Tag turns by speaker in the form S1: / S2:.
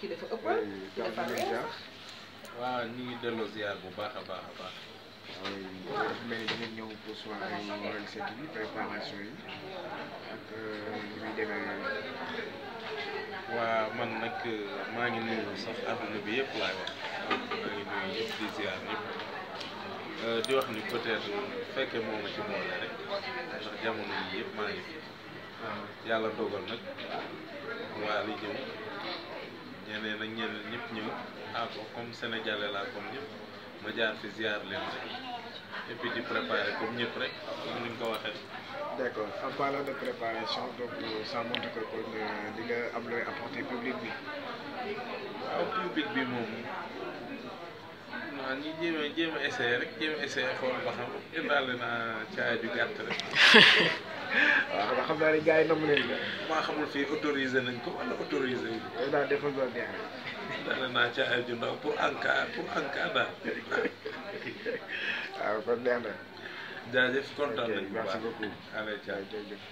S1: kii dafa ëppal. kii dafa reer sax.
S2: waaw ñu ngi delloo ziar bu baax a baax a baax.
S3: waaw mais da ngeen ñëw pour soirée Wally Seck bi préparation yi ak li muy demee.
S2: waaw man nag maa ngi nuyu sax àdduna bi yëpp laay wax maa ngi nuyu ñëpp di ziar ñëpp di wax ni peut-être fekkee moo ma ci boole rek ndax jamono yi yëpp maa ngi fi yàlla dogal nag Wally ñëw ñeneen ak ñeneen ñëpp ñëw comme sénégalais laa comme ñëpp ma jaar fi ziar leen rek et puis di préparer comme ñëpp rek comme ni nga ko waxee.
S3: D'accord. En parlant de préparation, donc ça montre que kon di nga am looy apporter public bi.
S2: waaw public bi moom ñi jéem a essayé rek jéem a essayé xool ba xam indaale naa caaya ju gàtt rek.
S3: waaw nga xam naa ne gars yi nam leen la.
S2: maa xamul fii autorisé nañ ko wala autorisé wu ñu.
S3: yow daal defal loolu neex na.
S2: indaale naa caaya ju ndaw pour en cas daal.
S3: waaw kon neex na.
S2: jaajëf kontaan nañu bu baax
S3: merci beaucoup.
S2: allez ciao.
S3: jërëjëf.